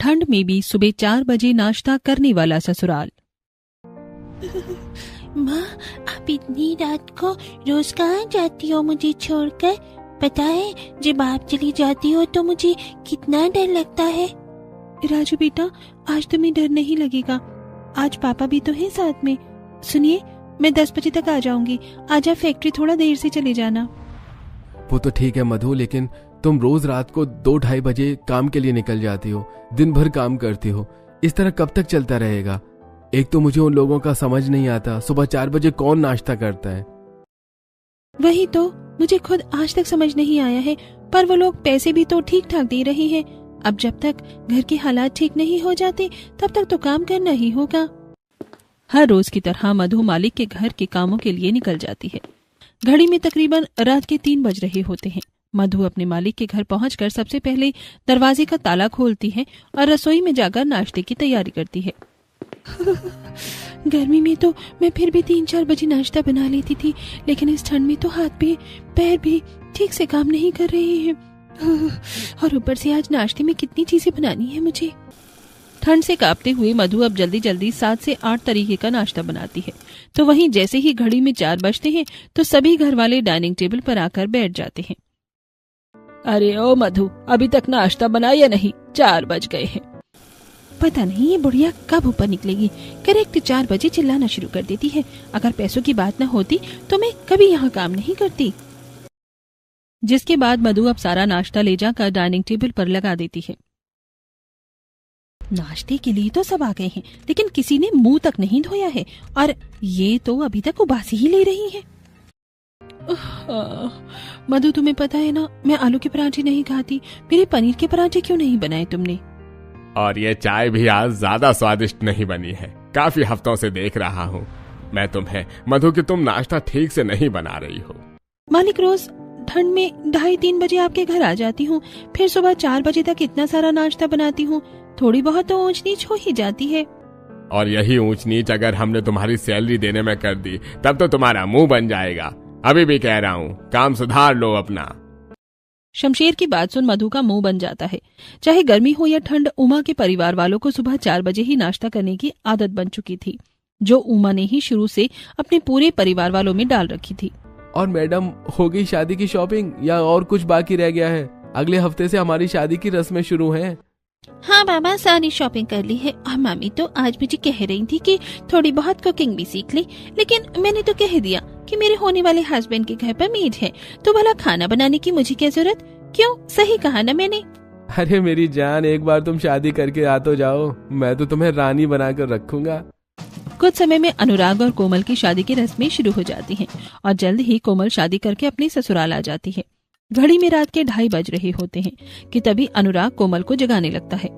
ठंड में भी सुबह 4 बजे नाश्ता करने वाला ससुराल। माँ, आप इतनी रात को रोज कहाँ जाती हो मुझे छोड़कर? पता है, जब आप चली जाती हो तो मुझे कितना डर लगता है। राजू बेटा, आज तुम्हें डर नहीं लगेगा, आज पापा भी तो है साथ में। सुनिए, मैं 10 बजे तक आ जाऊंगी, आज आप फैक्ट्री थोड़ा देर से चले जाना। वो तो ठीक है मधु, लेकिन तुम रोज रात को 2-2:30 बजे काम के लिए निकल जाती हो, दिन भर काम करती हो, इस तरह कब तक चलता रहेगा? एक तो मुझे उन लोगों का समझ नहीं आता, सुबह 4 बजे कौन नाश्ता करता है? वही तो मुझे खुद आज तक समझ नहीं आया है, पर वो लोग पैसे भी तो ठीक ठाक दे रहे हैं। अब जब तक घर के हालात ठीक नहीं हो जाते तब तक तो काम करना ही होगा। हर रोज की तरह मधु मालिक के घर के कामों के लिए निकल जाती है। घड़ी में तकरीबन रात के 3 बज रहे होते हैं। मधु अपने मालिक के घर पहुंचकर सबसे पहले दरवाजे का ताला खोलती है और रसोई में जाकर नाश्ते की तैयारी करती है। गर्मी में तो मैं फिर भी 3-4 बजे नाश्ता बना लेती थी, लेकिन इस ठंड में तो हाथ भी पैर भी ठीक से काम नहीं कर रहे हैं। और ऊपर से आज नाश्ते में कितनी चीजें बनानी है मुझे। ठंड से कांपते हुए मधु अब जल्दी जल्दी 7 से 8 तरीके का नाश्ता बनाती है। तो वहीं जैसे ही घड़ी में 4 बजते हैं तो सभी घर वाले डाइनिंग टेबल पर आकर बैठ जाते हैं। अरे ओ मधु, अभी तक नाश्ता बना या नहीं? 4 बज गए हैं। पता नहीं ये बुढ़िया कब ऊपर निकलेगी। करेक्ट 4 बजे चिल्लाना शुरू कर देती है। अगर पैसों की बात न होती तो मैं कभी यहाँ काम नहीं करती। जिसके बाद मधु अब सारा नाश्ता ले जाकर डाइनिंग टेबल पर लगा देती है। नाश्ते के लिए तो सब आ गए हैं, लेकिन किसी ने मुंह तक नहीं धोया है और ये तो अभी तक उबासी ही ले रही है। मधु, तुम्हें पता है ना, मैं आलू के पराठे नहीं खाती। मेरे पनीर के पराठे क्यों नहीं बनाए तुमने? और ये चाय भी आज ज्यादा स्वादिष्ट नहीं बनी है। काफी हफ्तों से देख रहा हूँ मैं तुम्हें मधु कि तुम नाश्ता ठीक से नहीं बना रही हो। मालिक, रोज ठंड में 2:30-3 बजे आपके घर आ जाती हूँ, फिर सुबह 4 बजे तक इतना सारा नाश्ता बनाती हूँ। थोड़ी बहुत तो ऊंच नीच हो ही जाती है। और यही ऊंच नीच अगर हमने तुम्हारी सैलरी देने में कर दी तब तो तुम्हारा मुंह बन जाएगा। अभी भी कह रहा हूँ, काम सुधार लो अपना। शमशेर की बात सुन मधु का मुंह बन जाता है। चाहे गर्मी हो या ठंड, उमा के परिवार वालों को सुबह 4 बजे ही नाश्ता करने की आदत बन चुकी थी, जो उमा ने ही शुरू से अपने पूरे परिवार वालों में डाल रखी थी। और मैडम, हो गई शादी की शॉपिंग या और कुछ बाकी रह गया है? अगले हफ्ते से हमारी शादी की रस्में शुरू हैं। हाँ बाबा, सारी शॉपिंग कर ली है और मम्मी तो आज मुझे कह रही थी कि थोड़ी बहुत कुकिंग भी सीख ली, लेकिन मैंने तो कह दिया कि मेरे होने वाले हस्बैंड के घर पर मेड है, तो भला खाना बनाने की मुझे क्या जरूरत? क्यों, सही कहा ना मैंने? अरे मेरी जान, एक बार तुम शादी करके आ तो जाओ, मैं तो तुम्हें रानी बनाकर रखूंगा। कुछ समय में अनुराग और कोमल की शादी की रस्में शुरू हो जाती हैं और जल्द ही कोमल शादी करके अपने ससुराल आ जाती है। घड़ी में रात के 2:30 बज रहे होते हैं कि तभी अनुराग कोमल को जगाने लगता है।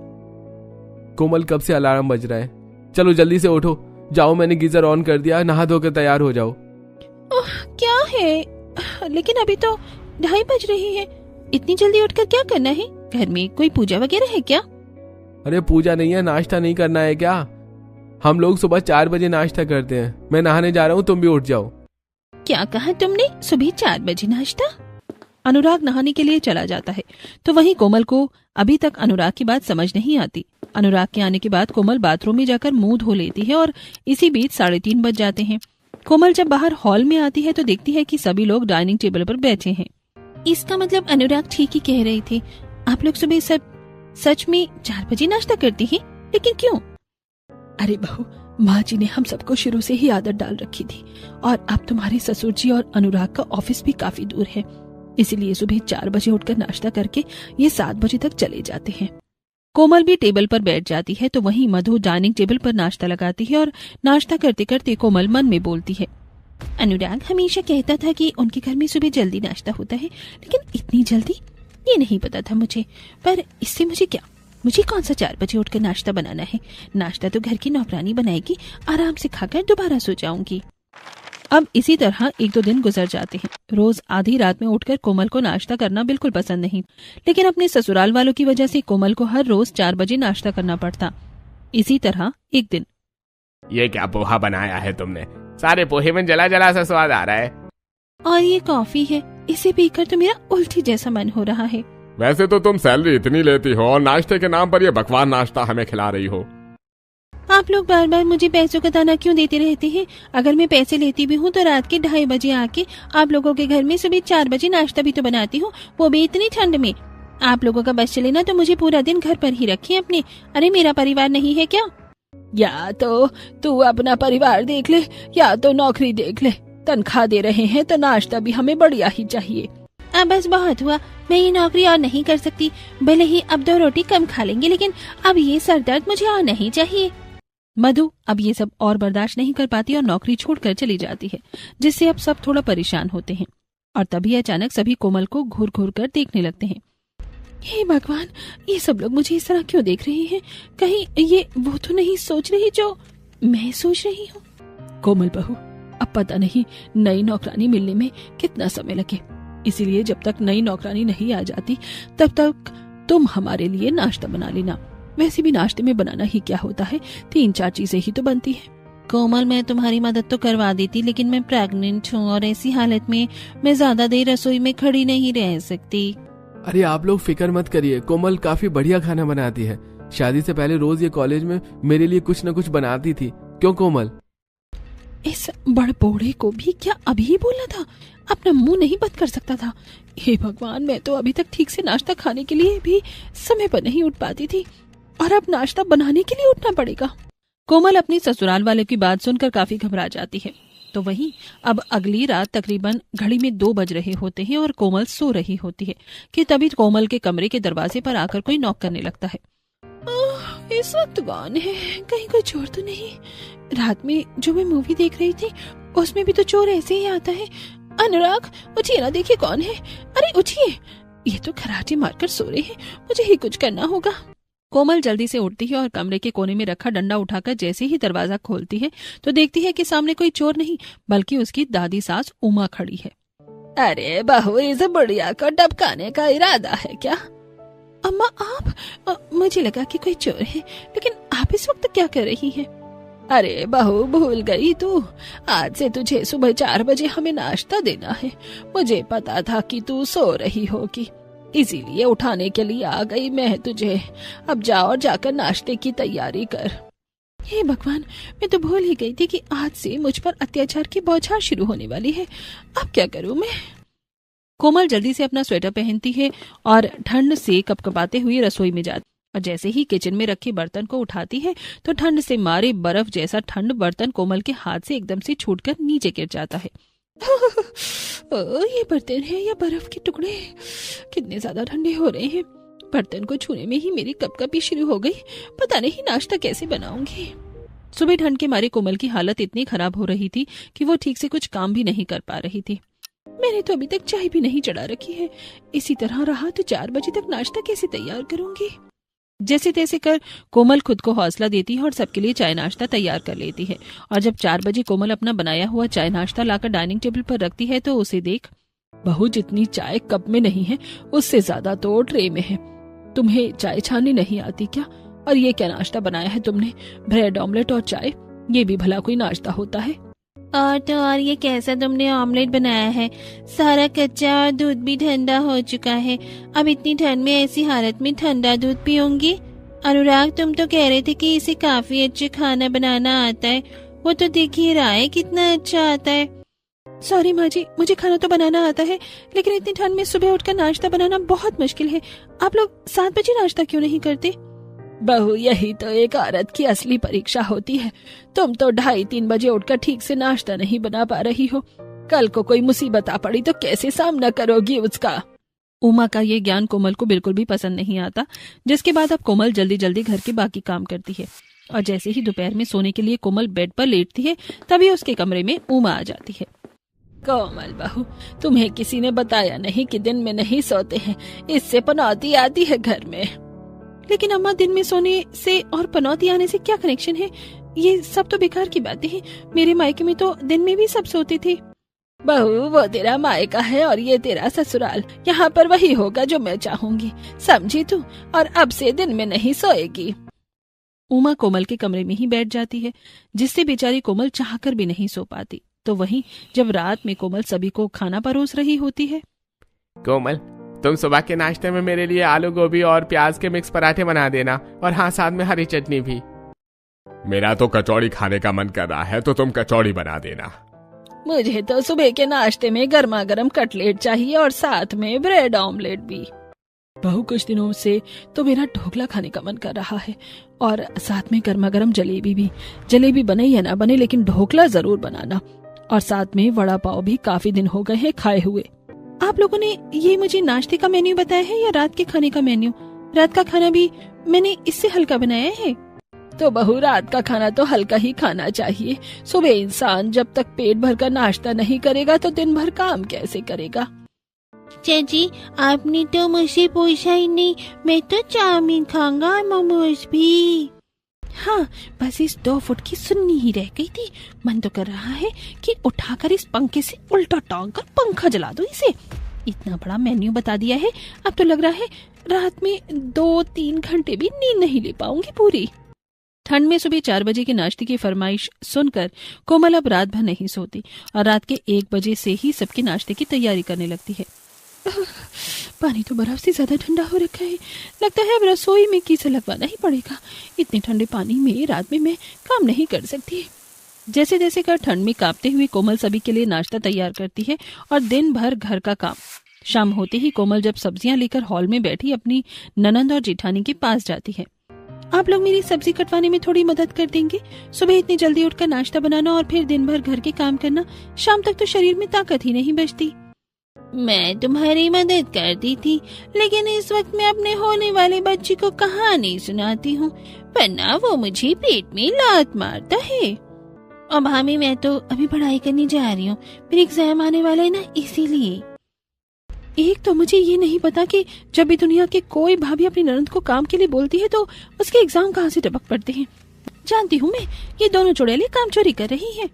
कोमल, कब से अलार्म बज रहा है? चलो जल्दी से उठो, जाओ, मैंने गीजर ऑन कर दिया, नहा धोकर तैयार हो जाओ। क्या है, लेकिन अभी तो 2:30 बज रहे हैं, इतनी जल्दी उठकर क्या करना है? घर में कोई पूजा वगैरह है क्या? अरे पूजा नहीं है, नाश्ता नहीं करना है क्या? हम लोग सुबह 4 बजे नाश्ता करते हैं। मैं नहाने जा रहा हूँ, तुम भी उठ जाओ। क्या कहा तुमने? सुबह 4 बजे नाश्ता? अनुराग नहाने के लिए चला जाता है तो वहीं कोमल को अभी तक अनुराग की बात समझ नहीं आती। अनुराग के आने के बाद कोमल बाथरूम में जाकर मुंह धो लेती है और इसी बीच 3:30 बज जाते हैं। कोमल जब बाहर हॉल में आती है तो देखती है कि सभी लोग डाइनिंग टेबल पर बैठे हैं। इसका मतलब अनुराग ठीक ही कह रहे थे, आप लोग सुबह सब सच में 4 बजे नाश्ता करती हैं, लेकिन क्यों? अरे बहू, माँ जी ने हम सबको शुरू से ही आदत डाल रखी थी और अब तुम्हारे ससुर जी और अनुराग का ऑफिस भी काफी दूर है, इसीलिए सुबह 4 बजे उठकर नाश्ता करके ये 7 बजे तक चले जाते हैं। कोमल भी टेबल पर बैठ जाती है तो वहीं मधु डाइनिंग टेबल पर नाश्ता लगाती है और नाश्ता करते करते कोमल मन में बोलती है, अनुराग हमेशा कहता था कि उनके घर में सुबह जल्दी नाश्ता होता है, लेकिन इतनी जल्दी ये नहीं पता था मुझे। पर इससे मुझे क्या, मुझे कौन सा 4 बजे उठकर नाश्ता बनाना है? नाश्ता तो घर की नौकरानी बनाएगी, आराम से खाकर दोबारा सो जाऊंगी। अब इसी तरह 1-2 दिन गुजर जाते हैं। रोज आधी रात में उठकर कोमल को नाश्ता करना बिल्कुल पसंद नहीं, लेकिन अपने ससुराल वालों की वजह से कोमल को हर रोज 4 बजे नाश्ता करना पड़ता। इसी तरह एक दिन, ये क्या पोहा बनाया है तुमने? सारे पोहे में जला जला सा स्वाद आ रहा है। और ये कॉफी है, इसे पीकर तो मेरा उल्टी जैसा मन हो रहा है। वैसे तो तुम सैलरी इतनी लेती हो और नाश्ते के नाम पर ये बकवास नाश्ता हमें खिला रही हो। आप लोग बार बार मुझे पैसों का ताना क्यों देते रहते हैं? अगर मैं पैसे लेती भी हूँ तो रात के 2:30 बजे आके आप लोगों के घर में सुबह 4 बजे नाश्ता भी तो बनाती हूँ, वो भी इतनी ठंड में। आप लोगों का बस चले ना तो मुझे पूरा दिन घर पर ही रखिए अपने। अरे मेरा परिवार नहीं है क्या? या तो तू अपना परिवार देख ले या तो नौकरी देख ले। तनख्वाह दे रहे हैं तो नाश्ता भी हमें बढ़िया ही चाहिए। अब बस बहुत हुआ, मैं ये नौकरी और नहीं कर सकती। भले ही अब 2 रोटी कम खा लेंगे, लेकिन अब ये सरदर्द मुझे और नहीं चाहिए। मधु अब ये सब और बर्दाश्त नहीं कर पाती और नौकरी छोड़कर चली जाती है, जिससे अब सब थोड़ा परेशान होते हैं। और तभी अचानक सभी कोमल को घूर घूर कर देखने लगते हैं। हे भगवान, ये सब लोग मुझे इस तरह क्यों देख रहे हैं? कहीं ये वो तो नहीं सोच रही जो मैं सोच रही हूँ? कोमल बहू, अब पता नहीं नई नौकरानी मिलने में कितना समय लगे, इसीलिए जब तक नई नौकरानी नहीं आ जाती तब तक तुम हमारे लिए नाश्ता बना लेना। वैसे भी नाश्ते में बनाना ही क्या होता है, 3-4 चीजें ही तो बनती है। कोमल, मैं तुम्हारी मदद तो करवा देती, लेकिन मैं प्रेग्नेंट हूँ और ऐसी हालत में मैं ज्यादा देर रसोई में खड़ी नहीं रह सकती। अरे आप लोग फिक्र मत करिए, कोमल काफी बढ़िया खाना बनाती है। शादी से पहले रोज ये कॉलेज में मेरे लिए कुछ न कुछ बनाती थी। क्यों कोमल? इस बड़बोड़े को भी क्या अभी बोला था? अपना मुंह नहीं बंद कर सकता था? हे भगवान, मैं तो अभी तक ठीक से नाश्ता खाने के लिए भी समय पर नहीं उठ पाती थी और अब नाश्ता बनाने के लिए उठना पड़ेगा। कोमल अपनी ससुराल वाले की बात सुनकर काफी घबरा जाती है। तो वहीं अब अगली रात तकरीबन घड़ी में 2 बज रहे होते हैं और कोमल सो रही होती है कि तभी कोमल के कमरे के दरवाजे पर आकर कोई नॉक करने लगता है। इस वक्त कौन है? कहीं कोई चोर तो नहीं? रात में जो मैं मूवी देख रही थी उसमें भी तो चोर ऐसे ही आता है। अनुराग, उठिए ना, देखिए कौन है। अरे उठिए, ये तो खराटे मारकर सो रहे हैं, मुझे ही कुछ करना होगा। कोमल जल्दी से उठती है और कमरे के कोने में रखा डंडा उठाकर जैसे ही दरवाजा खोलती है तो देखती है कि सामने कोई चोर नहीं बल्कि उसकी दादी सास उमा खड़ी है। अरे बहू, इस बुढ़िया को डबकाने का इरादा है क्या? अम्मा आप, मुझे लगा कि कोई चोर है, लेकिन आप इस वक्त क्या कर रही हैं? अरे बहू, भूल गई तू? आज से तुझे सुबह 4 बजे हमें नाश्ता देना है। मुझे पता था कि तू सो रही होगी, इसीलिए उठाने के लिए आ गई मैं तुझे। अब जा और जाकर नाश्ते की तैयारी कर। हे भगवान, मैं तो भूल ही गई थी कि आज से मुझ पर अत्याचार की बौछार शुरू होने वाली है। अब क्या करूं मैं? कोमल जल्दी से अपना स्वेटर पहनती है और ठंड से कपकपाते हुए रसोई में जाती और जैसे ही किचन में रखे बर्तन को उठाती है तो ठंड से मारे बर्फ जैसा ठंड बर्तन कोमल के हाथ से एकदम से छूटकर नीचे गिर जाता है। ये बर्तन है या बर्फ के टुकड़े? कितने ज्यादा ठंडे हो रहे हैं। बर्तन को छूने में ही मेरी कपकपी शुरू हो गई। पता नहीं नाश्ता कैसे बनाऊंगी। सुबह ठंड के मारे कोमल की हालत इतनी खराब हो रही थी कि वो ठीक से कुछ काम भी नहीं कर पा रही थी। मैंने तो अभी तक चाय भी नहीं चढ़ा रखी है। इसी तरह रहा तो 4 बजे तक नाश्ता कैसे तैयार करूंगी? जैसे तैसे कर कोमल खुद को हौसला देती है और सबके लिए चाय नाश्ता तैयार कर लेती है। और जब 4 बजे कोमल अपना बनाया हुआ चाय नाश्ता लाकर डाइनिंग टेबल पर रखती है तो उसे देख, बहू जितनी चाय कप में नहीं है उससे ज्यादा तो ट्रे में है। तुम्हें चाय छाननी नहीं आती क्या? और ये क्या नाश्ता बनाया है तुमने? ब्रेड ऑमलेट और चाय, ये भी भला कोई नाश्ता होता है? और तो और ये कैसा तुमने ऑमलेट बनाया है? सारा कच्चा और दूध भी ठंडा हो चुका है। अब इतनी ठंड में ऐसी हालत में ठंडा दूध पीऊंगी? अनुराग, तुम तो कह रहे थे कि इसे काफी अच्छा खाना बनाना आता है। वो तो देख ही रहा है कितना अच्छा आता है। सॉरी माँ जी, मुझे खाना तो बनाना आता है, लेकिन इतनी ठंड में सुबह उठकर नाश्ता बनाना बहुत मुश्किल है। आप लोग 7 बजे नाश्ता क्यों नहीं करते? बहू, यही तो एक औरत की असली परीक्षा होती है। तुम तो 2:30-3 बजे उठकर ठीक से नाश्ता नहीं बना पा रही हो। कल को कोई मुसीबत आ पड़ी तो कैसे सामना करोगी उसका? उमा का ये ज्ञान कोमल को बिल्कुल भी पसंद नहीं आता, जिसके बाद अब कोमल जल्दी जल्दी घर के बाकी काम करती है। और जैसे ही दोपहर में सोने के लिए कोमल बेड पर लेटती है तभी उसके कमरे में उमा आ जाती है। कोमल बहू, तुम्हें किसी ने बताया नहीं कि दिन में नहीं सोते हैं? इससे पनौती आती है घर में। लेकिन अम्मा, दिन में सोने से और पनौती आने से क्या कनेक्शन है? ये सब तो बेकार की बातें हैं। मेरे मायके में तो दिन में भी सब सोते थे। बहू, वो तेरा मायका है और ये तेरा ससुराल। यहाँ पर वही होगा जो मैं चाहूंगी, समझी तू? और अब से दिन में नहीं सोएगी। उमा कोमल के कमरे में ही बैठ जाती है, जिससे बेचारी कोमल चाहकर भी नहीं सो पाती। तो वहीं जब रात में कोमल सभी को खाना परोस रही होती है। कोमल, तुम सुबह के नाश्ते में मेरे लिए आलू गोभी और प्याज के मिक्स पराठे बना देना, और हाँ, साथ में हरी चटनी भी। मेरा तो कचौड़ी खाने का मन कर रहा है, तो तुम कचौड़ी बना देना। मुझे तो सुबह के नाश्ते में गर्मा गर्म कटलेट चाहिए और साथ में ब्रेड ऑमलेट भी। बहू, कुछ दिनों से तो मेरा ढोकला खाने का मन कर रहा है, और साथ में गर्मा गर्म जलेबी भी। जलेबी बने या ना बने, लेकिन ढोकला जरूर बनाना, और साथ में वड़ा पाव भी काफी दिन हो गए हैं खाए हुए। आप लोगों ने ये मुझे नाश्ते का मेन्यू बताया है या रात के खाने का मेन्यू? रात का खाना भी मैंने इससे हल्का बनाया है। तो बहू, रात का खाना तो हल्का ही खाना चाहिए। सुबह इंसान जब तक पेट भर कर नाश्ता नहीं करेगा तो दिन भर काम कैसे करेगा? चाची, आपने तो मुझसे पूछा ही नहीं। मैं तो चाउमीन खाऊंगा और मोमोज भी। हाँ, बस इस 2 फुट की सुन्नी ही रह गई थी। मन तो कर रहा है कि उठाकर इस पंखे से उल्टा टांग कर पंखा जला दो इसे। इतना बड़ा मेन्यू बता दिया है, अब तो लग रहा है रात में 2-3 घंटे भी नींद नहीं ले पाऊंगी पूरी। ठंड में सुबह 4 बजे के नाश्ते की फरमाइश सुनकर कोमल अब रात भर नहीं सोती और रात के 1 बजे से ही सबके नाश्ते की तैयारी करने लगती है। पानी तो बर्फ से ज्यादा ठंडा हो रखा है। लगता है अब रसोई में कीसा लगवाना ही पड़ेगा। इतने ठंडे पानी में रात में मैं काम नहीं कर सकती। जैसे जैसे कर ठंड में कांपते हुए कोमल सभी के लिए नाश्ता तैयार करती है और दिन भर घर का काम। शाम होते ही कोमल जब सब्जियां लेकर हॉल में बैठी अपनी ननंद और जेठानी के पास जाती है। आप लोग मेरी सब्जी कटवाने में थोड़ी मदद कर देंगे? सुबह इतनी जल्दी उठकर नाश्ता बनाना और फिर दिन भर घर के काम करना, शाम तक तो शरीर में ताकत ही नहीं बचती। मैं तुम्हारी मदद करती थी, लेकिन इस वक्त मैं अपने होने वाले बच्चे को कहानी सुनाती हूँ, वरना वो मुझे पेट में लात मारता है। अब भाभी, मैं तो अभी पढ़ाई करने जा रही हूँ, फिर एग्जाम आने वाला है ना, इसीलिए। एक तो मुझे ये नहीं पता कि जब भी दुनिया के कोई भाभी अपनी ननद को काम के लिए बोलती है तो उसके एग्जाम कहाँ से टपक पड़ते हैं। जानती हूँ मैं, ये दोनों चुड़ैलें काम चोरी कर रही हैं।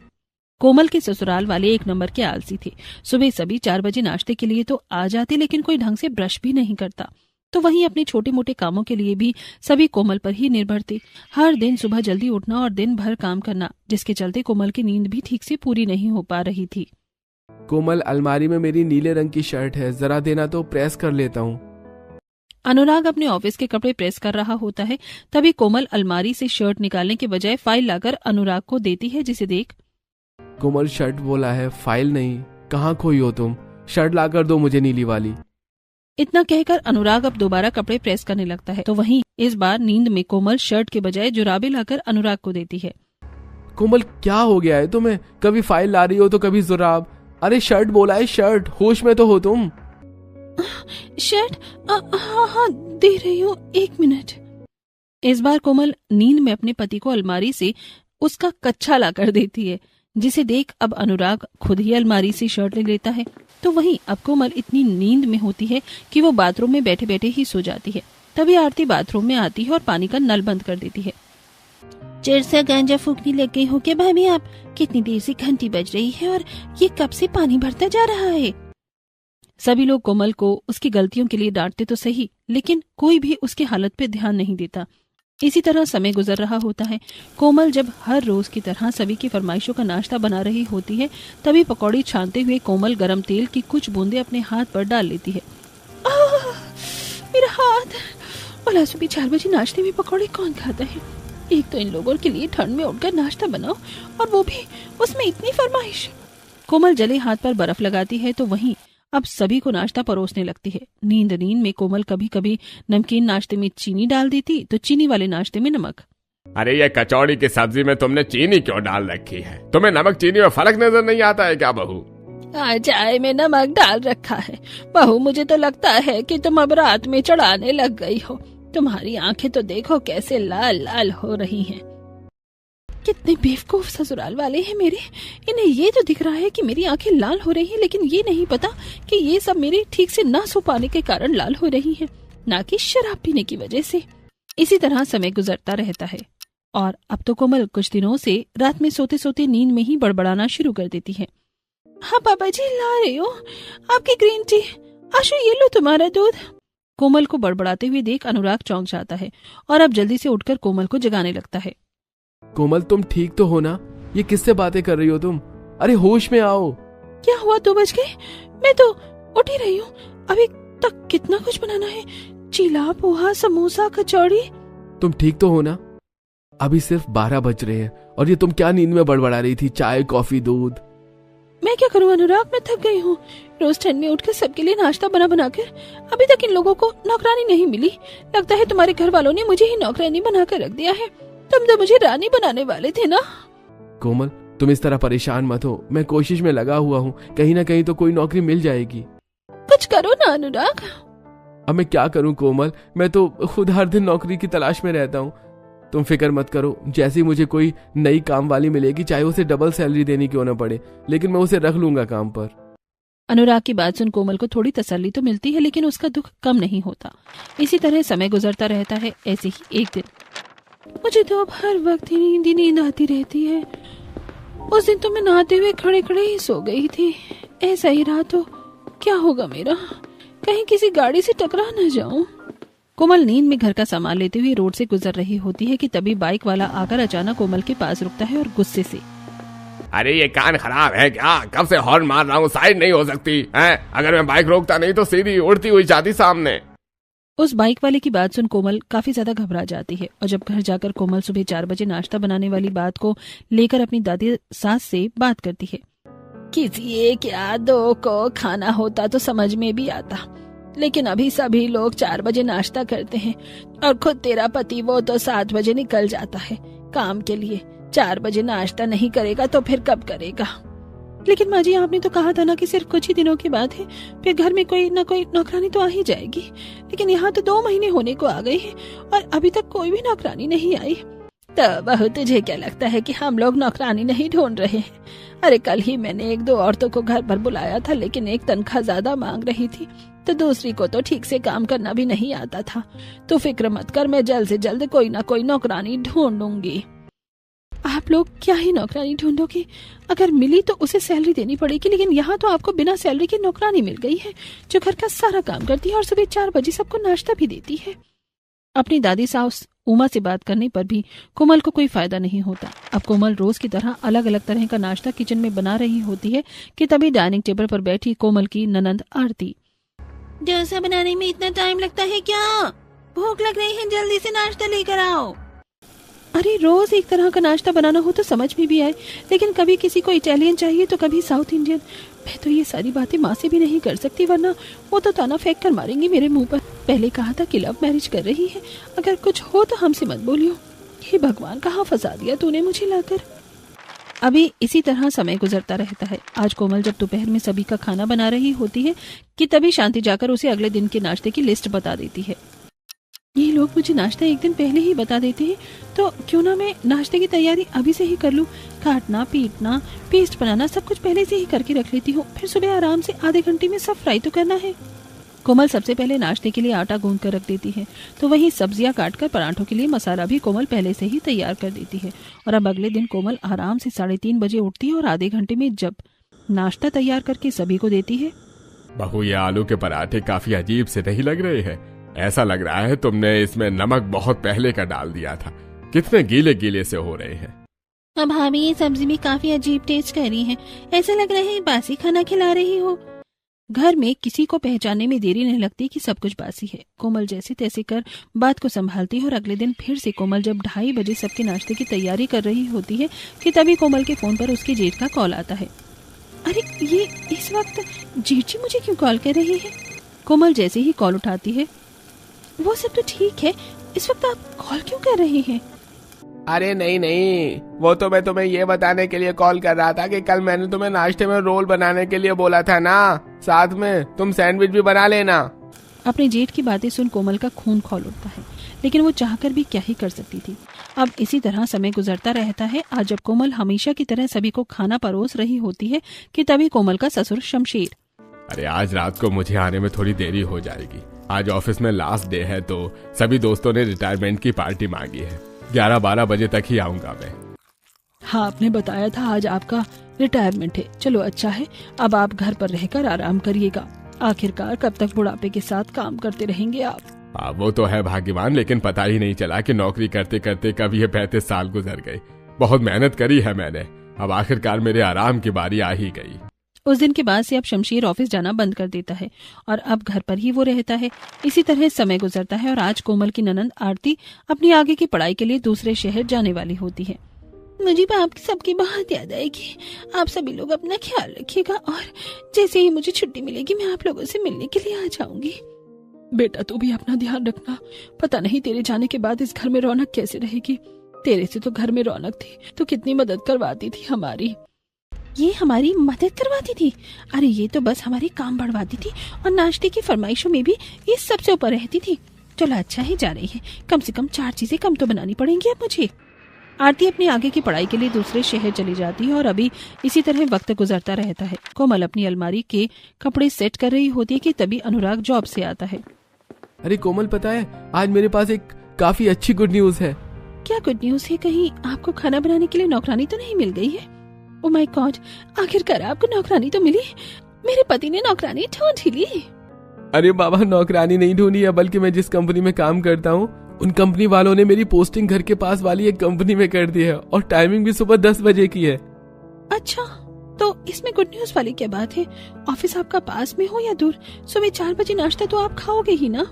कोमल के ससुराल वाले 1 नंबर के आलसी थे। सुबह सभी 4 बजे नाश्ते के लिए तो आ जाते, लेकिन कोई ढंग से ब्रश भी नहीं करता। तो वहीं अपने छोटे मोटे कामों के लिए भी सभी कोमल पर ही निर्भर थे। हर दिन सुबह जल्दी उठना और दिन भर काम करना, जिसके चलते कोमल की नींद भी ठीक से पूरी नहीं हो पा रही थी। कोमल, अलमारी में मेरी नीले रंग की शर्ट है, जरा देना तो प्रेस कर लेता हूँ। अनुराग अपने ऑफिस के कपड़े प्रेस कर रहा होता है, तभी कोमल अलमारी से शर्ट निकालने के बजाय फाइल लाकर अनुराग को देती है, जिसे देख कोमल, शर्ट बोला है, फाइल नहीं। कहाँ खोई हो तुम? शर्ट लाकर दो मुझे नीली वाली। इतना कहकर अनुराग अब दोबारा कपड़े प्रेस करने लगता है। तो वहीं इस बार नींद में कोमल शर्ट के बजाय जुराबे लाकर अनुराग को देती है। कोमल, क्या हो गया है तुम्हें? कभी फाइल ला रही हो तो कभी जुराब। अरे शर्ट बोला है, शर्ट। होश में तो हो तुम? शर्ट? हाँ, दे रही हूँ, 1 मिनट। इस बार कोमल नींद में अपने पति को अलमारी से उसका कच्छा लाकर देती है, जिसे देख अब अनुराग खुद ही अलमारी से शर्ट ले लेता है। तो वहीं अब कोमल इतनी नींद में होती है कि वो बाथरूम में बैठे बैठे ही सो जाती है। तभी आरती बाथरूम में आती है और पानी का नल बंद कर देती है। चिरसा गांजा फूकने लग गई हो क्या भाभी आप? कितनी देर से घंटी बज रही है और ये कब से पानी भरता जा रहा है? सभी लोग कोमल को उसकी गलतियों के लिए डांटते तो सही, लेकिन कोई भी उसकी हालत पे ध्यान नहीं देता। इसी तरह समय गुजर रहा होता है। कोमल जब हर रोज की तरह सभी की फरमाइशों का नाश्ता बना रही होती है, तभी पकौड़ी छानते हुए कोमल गरम तेल की कुछ बूंदे अपने हाथ पर डाल लेती है। मेरा हाथ! भला सुबह 4 बजे नाश्ते में पकौड़े कौन खाता है? एक तो इन लोगों के लिए ठंड में उठकर नाश्ता बनाओ और वो भी उसमें इतनी फरमाइश। कोमल जले हाथ पर बर्फ लगाती है, तो वहीं अब सभी को नाश्ता परोसने लगती है। नींद में कोमल कभी कभी नमकीन नाश्ते में चीनी डाल देती, तो चीनी वाले नाश्ते में नमक। अरे ये कचौड़ी की सब्जी में तुमने चीनी क्यों डाल रखी है? तुम्हें नमक चीनी में फर्क नजर नहीं आता है क्या बहू? चाय में नमक डाल रखा है बहू। मुझे तो लगता है कि तुम अब रात में चढ़ाने लग गई हो। तुम्हारी आंखें तो देखो कैसे लाल लाल हो रही हैं। कितने बेवकूफ ससुराल वाले हैं मेरे। इन्हें ये तो दिख रहा है कि मेरी आंखें लाल हो रही हैं, लेकिन ये नहीं पता कि ये सब मेरे ठीक से ना सो पाने के कारण लाल हो रही हैं, ना कि शराब पीने की वजह से। इसी तरह समय गुजरता रहता है और अब तो कोमल कुछ दिनों से रात में सोते सोते नींद में ही बड़बड़ाना शुरू कर देती है। हाँ पापा जी, ला रही हो आपकी ग्रीन टी। आशु, ये लो तुम्हारा दूध। कोमल को बड़बड़ाते हुए देख अनुराग चौंक जाता है और अब जल्दी से उठकर कोमल को जगाने लगता है। कोमल, तुम ठीक तो हो ना? ये किससे बातें कर रही हो तुम? अरे होश में आओ। क्या हुआ? 2 बज गए? मैं तो उठ ही रही हूँ। अभी तक कितना कुछ बनाना है, चीला, पोहा, समोसा, कचौड़ी। तुम ठीक तो हो ना? अभी सिर्फ 12 बज रहे हैं और ये तुम क्या नींद में बड़बड़ा रही थी? चाय, कॉफी, दूध। मैं क्या करूं अनुराग, मैं थक गई हूँ। रोज ठंड में उठकर सबके लिए नाश्ता बना बना कर अभी तक इन लोगों को नौकरानी नहीं मिली। लगता है तुम्हारे घर वालों ने मुझे ही नौकरानी बनाकर रख दिया है। तुम तो मुझे रानी बनाने वाले थे ना। कोमल, तुम इस तरह परेशान मत हो, मैं कोशिश में लगा हुआ हूँ, कहीं ना कहीं तो कोई नौकरी मिल जाएगी। कुछ करो ना अनुराग। अब मैं क्या करूं कोमल, मैं तो खुद हर दिन नौकरी की तलाश में रहता हूँ। तुम फिक्र मत करो, जैसे ही मुझे कोई नई काम वाली मिलेगी, चाहे उसे डबल सैलरी देनी क्यों ना पड़े, लेकिन मैं उसे रख लूंगा काम पर। अनुराग की बात सुन कोमल को थोड़ी तसल्ली तो मिलती है, लेकिन उसका दुख कम नहीं होता। इसी तरह समय गुजरता रहता है। ऐसे ही एक दिन, मुझे तो अब हर वक्त ही नींद आती रहती है। उस दिन तो मैं नहाते हुए खड़े खड़े ही सो गई थी। ऐसा ही रहा तो क्या होगा मेरा, कहीं किसी गाड़ी से टकरा न जाऊं। कोमल नींद में घर का सामान लेते हुए रोड से गुजर रही होती है कि तभी बाइक वाला आकर अचानक कोमल के पास रुकता है और गुस्से से, अरे ये कान खराब है क्या? कब से हॉर्न मार रहा हूँ, साइड नहीं हो सकती है? अगर मैं बाइक रोकता नहीं तो सीधी उड़ती हुई जाती सामने। उस बाइक वाले की बात सुन कोमल काफी ज्यादा घबरा जाती है और जब घर जाकर कोमल सुबह 4 बजे नाश्ता बनाने वाली बात को लेकर अपनी दादी सास से बात करती है। किसी एक या दो को खाना होता तो समझ में भी आता, लेकिन अभी सभी लोग 4 बजे नाश्ता करते हैं और खुद तेरा पति वो तो 7 बजे निकल जाता है काम के लिए। 4 बजे नाश्ता नहीं करेगा तो फिर कब करेगा? लेकिन माँ जी, आपने तो कहा था ना कि सिर्फ कुछ ही दिनों की बात है, फिर घर में कोई ना कोई नौकरानी तो आ ही जाएगी। लेकिन यहाँ तो 2 महीने होने को आ गए हैं और अभी तक कोई भी नौकरानी नहीं आई। तो बहू, तुझे क्या लगता है कि हम लोग नौकरानी नहीं ढूंढ रहे हैं? अरे कल ही मैंने 1-2 औरतों को घर पर बुलाया था, लेकिन एक तनख्वाह ज्यादा मांग रही थी तो दूसरी को तो ठीक से काम करना भी नहीं आता था। तो फिक्र मत कर, मैं जल्द से जल्द कोई ना कोई नौकरानी ढूंढूंगी। आप लोग क्या ही नौकरानी ढूंढोगे? अगर मिली तो उसे सैलरी देनी पड़ेगी, लेकिन यहाँ तो आपको बिना सैलरी की नौकरानी मिल गई है जो घर का सारा काम करती है और सुबह 4 बजे सबको नाश्ता भी देती है। अपनी दादी सास उमा से बात करने पर भी कोमल को कोई फायदा नहीं होता। अब कोमल रोज की तरह अलग अलग तरह का नाश्ता किचन में बना रही होती है कि तभी डाइनिंग टेबल पर बैठी कोमल की ननंद आरती, डोसा बनाने में इतना टाइम लगता है क्या? भूख लग रही है, जल्दी से नाश्ता लेकर आओ। अरे रोज एक तरह का नाश्ता बनाना हो तो समझ में भी आए, लेकिन कभी किसी को इटालियन चाहिए तो कभी साउथ इंडियन। मैं तो ये सारी बातें माँ से भी नहीं कर सकती, वरना वो तो ताना फेंक कर मारेंगी मेरे मुंह पर। पहले कहा था कि लव मैरिज कर रही है, अगर कुछ हो तो हमसे मत बोलियो। हे भगवान, कहाँ फंसा दिया तूने मुझे लाकर। अभी इसी तरह समय गुजरता रहता है। आज कोमल जब दोपहर में सभी का खाना बना रही होती है कि तभी शांति जाकर उसे अगले दिन के नाश्ते की लिस्ट बता देती है। ये लोग मुझे नाश्ता एक दिन पहले ही बता देते हैं, तो क्यों ना मैं नाश्ते की तैयारी अभी से ही कर लूं। काटना, पीटना, पेस्ट बनाना सब कुछ पहले से ही करके रख लेती हूँ, फिर सुबह आराम से आधे घंटे में सब फ्राई तो करना है। कोमल सबसे पहले नाश्ते के लिए आटा गूंद कर रख देती है, तो वहीं सब्जियां काटकर पराठों के लिए मसाला भी कोमल पहले से ही तैयार कर देती है। और अब अगले दिन कोमल आराम से 3:30 बजे उठती है और आधे घंटे में जब नाश्ता तैयार करके सभी को देती है। बहू, ये आलू के पराठे काफी अजीब से नहीं लग रहे हैं? ऐसा लग रहा है तुमने इसमें नमक बहुत पहले का डाल दिया था। कितने गीले गीले से हो रहे हैं। अब भाभी, ये सब्जी भी काफी अजीब टेस्ट कर रही है, ऐसा लग रहा है बासी खाना खिला रही हो। घर में किसी को पहचानने में देरी नहीं लगती कि सब कुछ बासी है। कोमल जैसे तैसे कर बात को संभालती है और अगले दिन फिर से कोमल जब 2:30 बजे सबके नाश्ते की तैयारी कर रही होती है कि तभी कोमल के फोन पर उसके जेठ का कॉल आता है। अरे ये इस वक्त जेठ जी मुझे क्यों कॉल कर रही है? कोमल जैसे ही कॉल उठाती है, वो सब तो ठीक है, इस वक्त आप कॉल क्यों कर रहे हैं? अरे नहीं, वो तो मैं तुम्हें ये बताने के लिए कॉल कर रहा था कि कल मैंने तुम्हें नाश्ते में रोल बनाने के लिए बोला था ना, साथ में तुम सैंडविच भी बना लेना। अपने जेठ की बातें सुन कोमल का खून खौल उठता है, लेकिन वो चाहकर भी क्या ही कर सकती थी। अब इसी तरह समय गुजरता रहता है। आज जब कोमल हमेशा की तरह सभी को खाना परोस रही होती है कि तभी कोमल का ससुर शमशेर, अरे आज रात को मुझे आने में थोड़ी देरी हो जाएगी। आज ऑफिस में लास्ट डे है तो सभी दोस्तों ने रिटायरमेंट की पार्टी मांगी है। 11-12 बजे तक ही आऊंगा मैं। हाँ, आपने बताया था आज आपका रिटायरमेंट है। चलो अच्छा है, अब आप घर पर रहकर आराम करिएगा। आखिरकार कब तक बुढ़ापे के साथ काम करते रहेंगे आप? हाँ, वो तो है भाग्यवान, लेकिन पता ही नहीं चला कि नौकरी करते करते कब ये 35 साल गुजर गए। बहुत मेहनत करी है मैंने, अब आखिरकार मेरे आराम की बारी आ ही गई। उस दिन के बाद से अब शमशीर ऑफिस जाना बंद कर देता है और अब घर पर ही वो रहता है। इसी तरह समय गुजरता है और आज कोमल की ननंद आरती अपनी आगे की पढ़ाई के लिए दूसरे शहर जाने वाली होती है। मुझे आपकी सबकी बहुत याद आएगी। आप सभी लोग अपना ख्याल रखिएगा और जैसे ही मुझे छुट्टी मिलेगी मैं आप लोगों से मिलने के लिए आ जाऊंगी। बेटा तू भी अपना ध्यान रखना, पता नहीं तेरे जाने के बाद इस घर में रौनक कैसे रहेगी। तेरे से तो घर में रौनक थी, तो कितनी मदद करवाती थी हमारी। ये हमारी मदद करवाती थी? अरे ये तो बस हमारे काम बढ़वाती थी और नाश्ते की फरमाइशों में भी ये सबसे ऊपर रहती थी। चलो अच्छा ही जा रही है, कम से कम 4 चीजें कम तो बनानी पड़ेंगी अब मुझे। आरती अपनी आगे की पढ़ाई के लिए दूसरे शहर चली जाती है और अभी इसी तरह वक्त गुजरता रहता है। कोमल अपनी अलमारी के कपड़े सेट कर रही होती है कि तभी अनुराग जॉब से आता है। अरे कोमल, पता है आज मेरे पास एक काफी अच्छी गुड न्यूज है। क्या गुड न्यूज है? कहीं आपको खाना बनाने के लिए नौकरानी तो नहीं मिल गई है? ओह माय गॉड, आखिरकार आपको नौकरानी तो मिली। मेरे पति ने नौकरानी ढूंढ ही ली। अरे बाबा, नौकरानी नहीं ढूंढी है, बल्कि मैं जिस कंपनी में काम करता हूँ उन कंपनी वालों ने मेरी पोस्टिंग घर के पास वाली एक कंपनी में कर दी है और टाइमिंग भी सुबह 10 बजे की है। अच्छा, तो इसमें गुड न्यूज वाली क्या बात है? ऑफिस आपका पास में हो या दूर? सुबह 4 बजे नाश्ता तो आप खाओगे ही ना?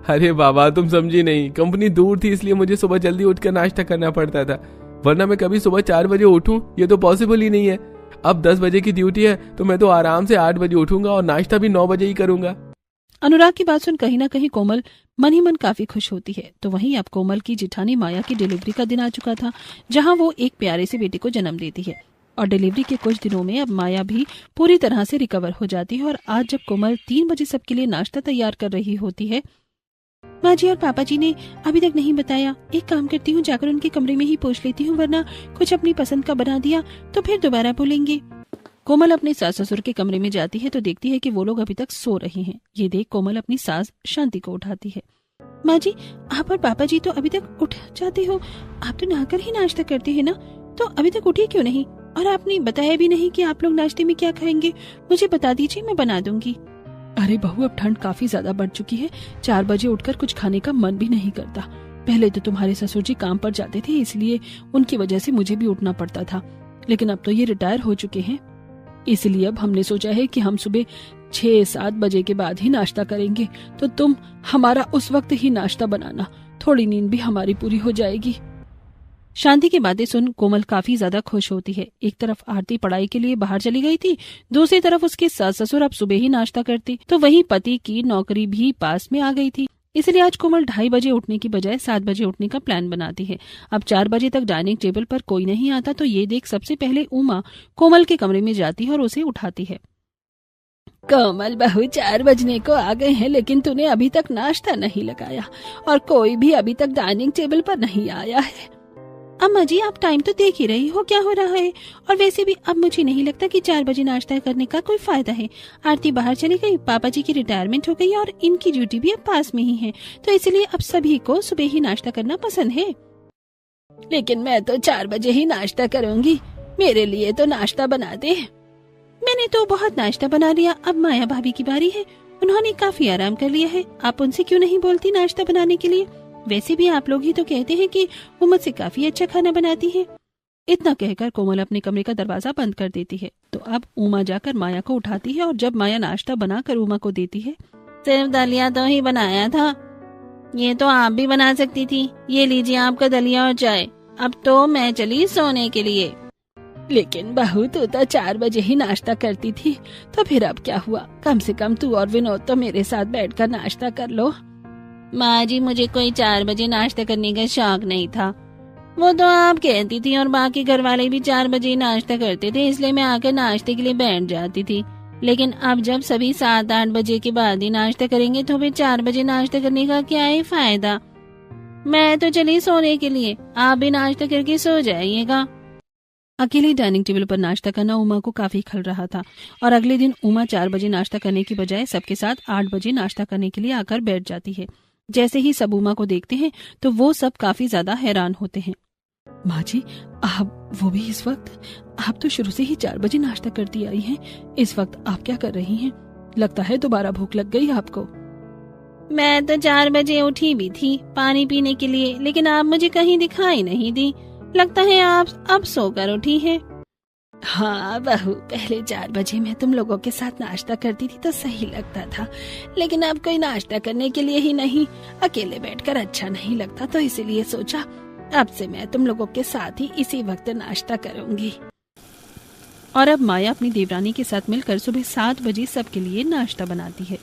अरे बाबा, तुम समझी नहीं, कंपनी दूर थी इसलिए मुझे सुबह जल्दी उठकर नाश्ता करना पड़ता था, वरना मैं कभी सुबह 4 बजे उठूं ये तो पॉसिबल ही नहीं है। अब 10 बजे की ड्यूटी है तो मैं तो आराम से 8 बजे उठूंगा और नाश्ता भी 9 बजे ही करूंगा। अनुराग की बात सुन कहीं ना कहीं कोमल मन ही मन काफी खुश होती है। तो वहीं अब कोमल की जिठानी माया की डिलीवरी का दिन आ चुका था, जहां वो एक प्यारे से बेटे को जन्म देती है और डिलीवरी के कुछ दिनों में अब माया भी पूरी तरह से रिकवर हो जाती है। और आज जब कोमल 3 बजे सबके लिए नाश्ता तैयार कर रही होती है, माँ जी और पापा जी ने अभी तक नहीं बताया। एक काम करती हूँ, जाकर उनके कमरे में ही पूछ लेती हूँ, वरना कुछ अपनी पसंद का बना दिया तो फिर दोबारा बोलेंगे। कोमल अपने सास ससुर के कमरे में जाती है तो देखती है कि वो लोग अभी तक सो रहे हैं। ये देख कोमल अपनी सास शांति को उठाती है। माँ जी, आप और पापा जी तो अभी तक उठ जाते हो, आप तो नहाकर ही नाश्ता करते हैं ना, तो अभी तक उठे क्यों नहीं? और आपने बताया भी नहीं कि आप लोग नाश्ते में क्या खाएंगे। मुझे बता दीजिए, मैं बना दूंगी। अरे बहू, अब ठंड काफी ज्यादा बढ़ चुकी है, 4 बजे उठकर कुछ खाने का मन भी नहीं करता। पहले तो तुम्हारे ससुर जी काम पर जाते थे, इसलिए उनकी वजह से मुझे भी उठना पड़ता था, लेकिन अब तो ये रिटायर हो चुके हैं, इसलिए अब हमने सोचा है कि हम सुबह 6-7 बजे के बाद ही नाश्ता करेंगे, तो तुम हमारा उस वक्त ही नाश्ता बनाना, थोड़ी नींद भी हमारी पूरी हो जाएगी। शांति की बातें सुन कोमल काफी ज्यादा खुश होती है। एक तरफ आरती पढ़ाई के लिए बाहर चली गई थी, दूसरी तरफ उसके सास ससुर अब सुबह ही नाश्ता करते, तो वहीं पति की नौकरी भी पास में आ गई थी। इसलिए आज कोमल 2:30 बजे उठने की बजाय 7 बजे उठने का प्लान बनाती है। अब 4 बजे तक डाइनिंग टेबल पर कोई नहीं आता तो ये देख सबसे पहले उमा कोमल के कमरे में जाती है और उसे उठाती है। कोमल बहू, 4 बजने को आ गए हैं, लेकिन तूने अभी तक नाश्ता नहीं लगाया और कोई भी अभी तक डाइनिंग टेबल पर नहीं आया है। अम्मा जी, आप टाइम तो देख ही रही हो क्या हो रहा है, और वैसे भी अब मुझे नहीं लगता कि 4 बजे नाश्ता करने का कोई फायदा है। आरती बाहर चली गई, पापा जी की रिटायरमेंट हो गई और इनकी ड्यूटी भी अब पास में ही है, तो इसलिए अब सभी को सुबह ही नाश्ता करना पसंद है। लेकिन मैं तो 4 बजे ही नाश्ता करूंगी, मेरे लिए तो नाश्ता बना दे। मैंने तो बहुत नाश्ता बना लिया, अब माया भाभी की बारी है, उन्होंने काफी आराम कर लिया है, आप उनसे क्यों नहीं बोलती नाश्ता बनाने के लिए? वैसे भी आप लोग ही तो कहते हैं कि वो मुझसे काफी अच्छा खाना बनाती है। इतना कहकर कोमल अपने कमरे का दरवाजा बंद कर देती है। तो अब उमा जाकर माया को उठाती है और जब माया नाश्ता बनाकर उमा को देती है, सिर्फ दलिया तो ही बनाया था, ये तो आप भी बना सकती थी, ये लीजिए आपका दलिया और चाय, अब तो मैं चली सोने के लिए। लेकिन बहू, तू तो 4 बजे ही नाश्ता करती थी, तो फिर अब क्या हुआ? कम से कम तू और विनोद तो मेरे साथ बैठकर नाश्ता कर लो। माँ जी, मुझे कोई 4 बजे नाश्ता करने का शौक नहीं था, वो तो आप कहती थी और बाकी घर वाले भी 4 बजे नाश्ता करते थे, इसलिए मैं आकर नाश्ते के लिए बैठ जाती थी। लेकिन अब जब सभी 7-8 बजे के बाद ही नाश्ता करेंगे तो फिर 4 बजे नाश्ता करने का क्या है फायदा? मैं तो चली सोने के लिए, आप भी नाश्ता करके सो जाइएगा। अकेली डाइनिंग टेबल पर नाश्ता करना उमा को काफी खल रहा था और अगले दिन उमा 4 बजे नाश्ता करने की बजाय सबके साथ 8 बजे नाश्ता करने के लिए आकर बैठ जाती है। जैसे ही सब उमा को देखते हैं तो वो सब काफी ज्यादा हैरान होते हैं। माँ जी, आप वो भी इस वक्त? आप तो शुरू से ही 4 बजे नाश्ता करती आई हैं, इस वक्त आप क्या कर रही हैं? लगता है दोबारा भूख लग गई आपको। मैं तो 4 बजे उठी भी थी पानी पीने के लिए, लेकिन आप मुझे कहीं दिखाई नहीं दी, लगता है आप अब सोकर उठी हैं। हाँ बहू, पहले 4 बजे मैं तुम लोगों के साथ नाश्ता करती थी तो सही लगता था, लेकिन अब कोई नाश्ता करने के लिए ही नहीं, अकेले बैठकर अच्छा नहीं लगता, तो इसीलिए सोचा अब से मैं तुम लोगों के साथ ही इसी वक्त नाश्ता करूंगी। और अब माया अपनी देवरानी के साथ मिलकर सुबह 7 बजे सबके लिए नाश्ता बनाती है।